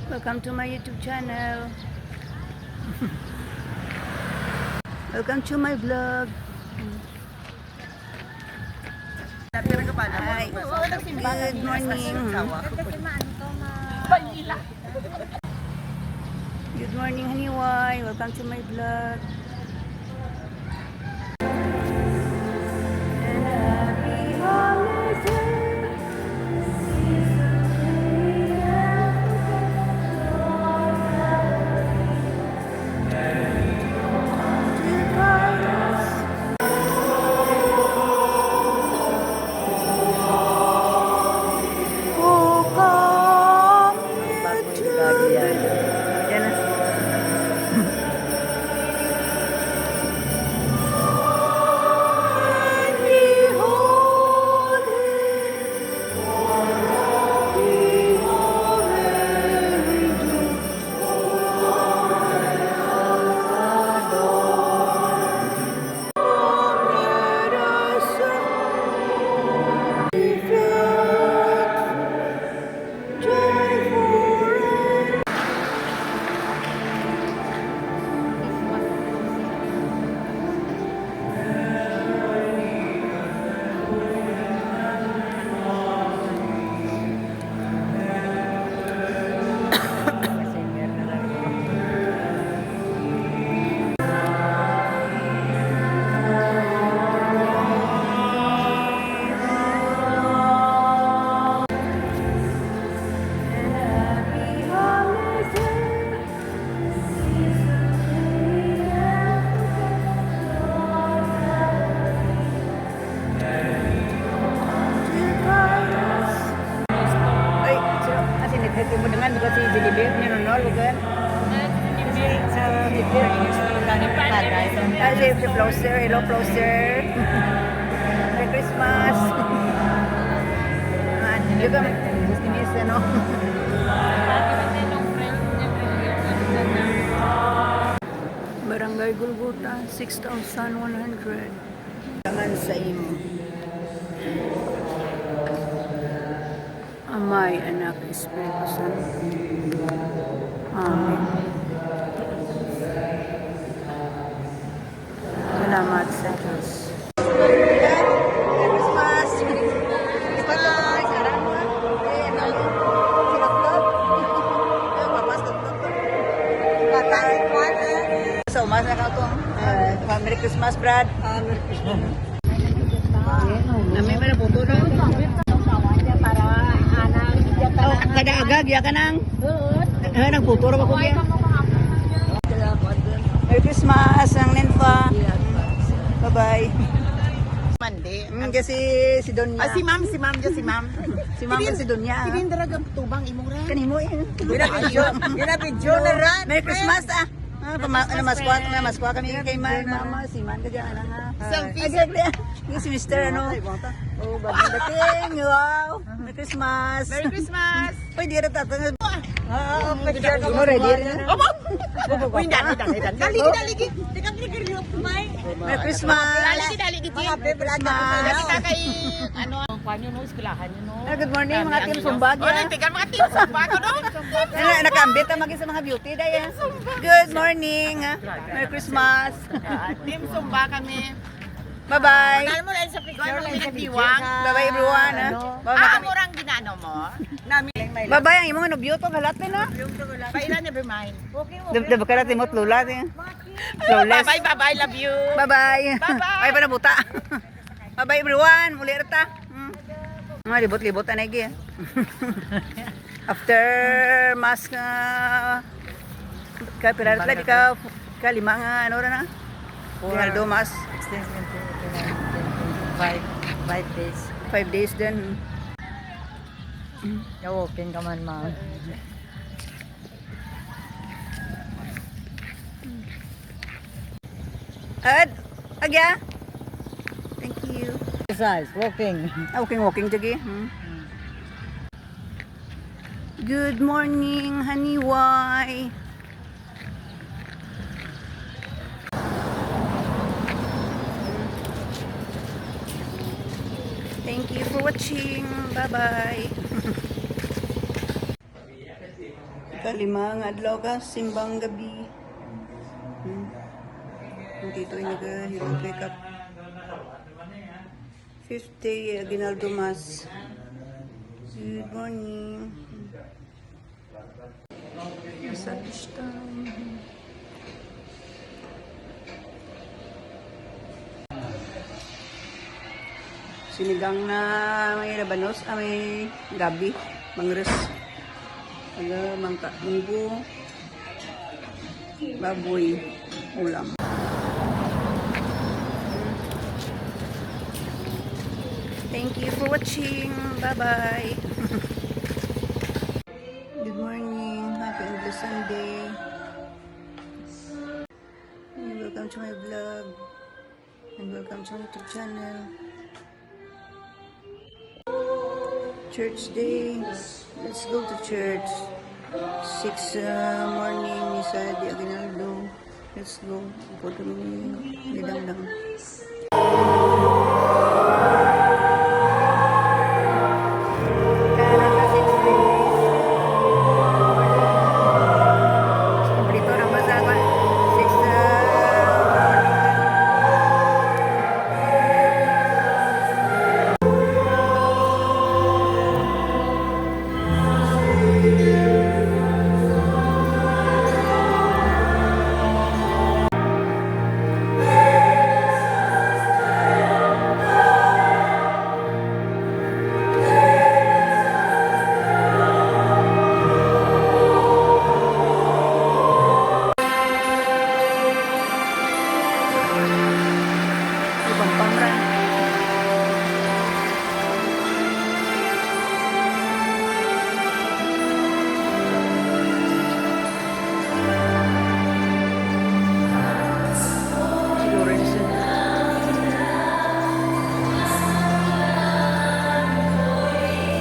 Welcome to my YouTube channel. Welcome to my vlog. Hi. Good morning. Good morning, Haniwai. Welcome to my vlog. Dengan juga si Jilibir ni nol bukan? Si Flosser, hello Flosser. Merry Christmas. Juga gusto niya sa no. Barangay Golgota 6,100. Tangan sa imo. Amay, Anak, Espiritu Santo. Amen. Salamat sa Diyos. Christmas! So, mas na ka itong Merry Christmas, Brad. Merry Christmas. Nami ba na puto na? Kada agag ya kanang. Nagputuro ba ko yan? Merry Christmas ang Nenfa. Bye-bye. Mandi. Kasi si Donya. Si ma'am. Si ma'am Si Donya. Hindi daragang tubang imong ra. Kanimo yan. Ginapidyo na ran. Merry Christmas ah. Maskuha kami kay Mama. Si Man ka dyan. Yung si Mr. ano. Oh, bagong dating. Wow. Merry Christmas. Merry Christmas. Uy, di rin tatang. Mo ready rin. Opo. Uy, dali. Tikang ligir kumay. Merry Christmas. Dali. Mga Christmas. Kita kay ano panyo no eskwelahan nyo no. Good morning mga team Sumbag. Tigan mga team Sumbag no. Nakambit ang maging sa mga beauty dahil. Good morning. Merry Christmas. Team Sumba kami. Bye-bye. Ano mo lang sa picture lang sa diwang. Bye-bye everyone. Murang ginano mo. Bye-bye ang imong nobyo to halatin na. Pailan never mind. Dapat ka natin mo lula. Flawless. Bye, love you. Bye-bye. Bye-bye. Ay pa na buta. Bye-bye everyone. Muli rata. Mga libot-libot na nagi. After mask ka pilar ka lima nga ano na. Ronaldo mas 5 days. 5 days din. Walking ka man, ma'am. Agya. Thank you. Exercise, walking. Walking jagi. Good morning, Haniwai. Thank you for watching. Bye-bye. Ikalimang adlaw ka, simbang gabi. Dito ay nag-wake up. 50, Aguinaldo Mas. Good morning. Massage time. Sinigang na may labanos, may gabi, mangres, munggo, baboy, ulam. Thank you for watching. Bye-bye. Good morning. Happy and blessed Sunday. And welcome to my vlog. And welcome to my YouTube channel. Church day. Let's go to church. 6 morning, Misa di Aguinaldo. Let's go. Upo kami nidang-dang.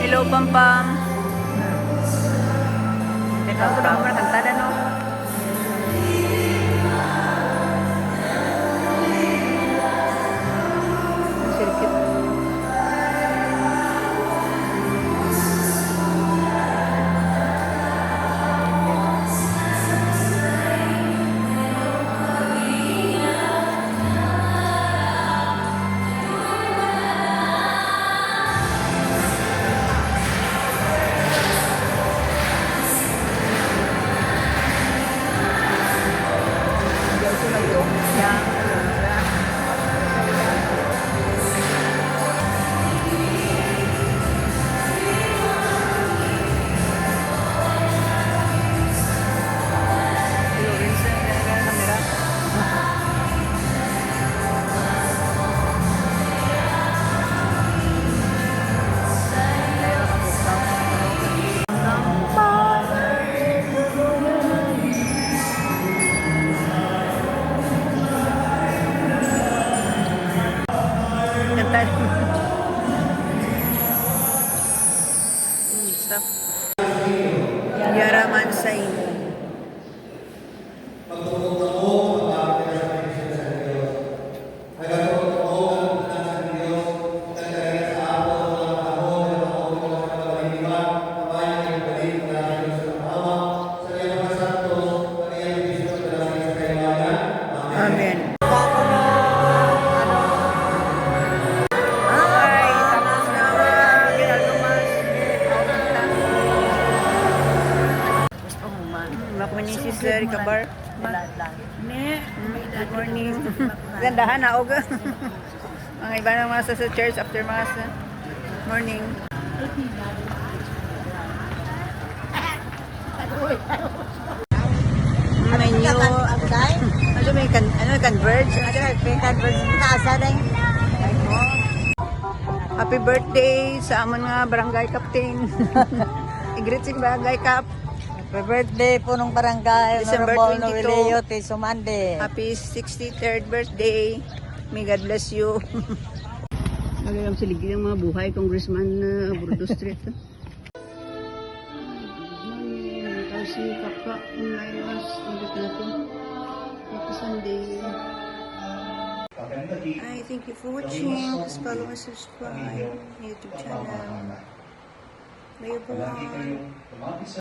Hello, Pampam. Teka, ako na mga kantada, no? Sirkit. Stuff. Yara Mansay. Amen. Sir Kabar. Good morning. Gandahan na og. Mga iba na mga sa church after mass. Morning. Menu. Ano may converge? Ano may converge taasa dai. Happy birthday sa amon nga barangay captain. I-greet si barangay cap. Happy birthday po nung barangay. December Honorable 22. Novelio Sumande. Happy 63rd birthday. May God bless you. Nagayam siligi ng mga buhay, Congressman Burdo Street. Si Kaka, online was, ulit natin. Happy Sunday. I thank you for watching. Please follow and subscribe my YouTube channel. Bye-bye.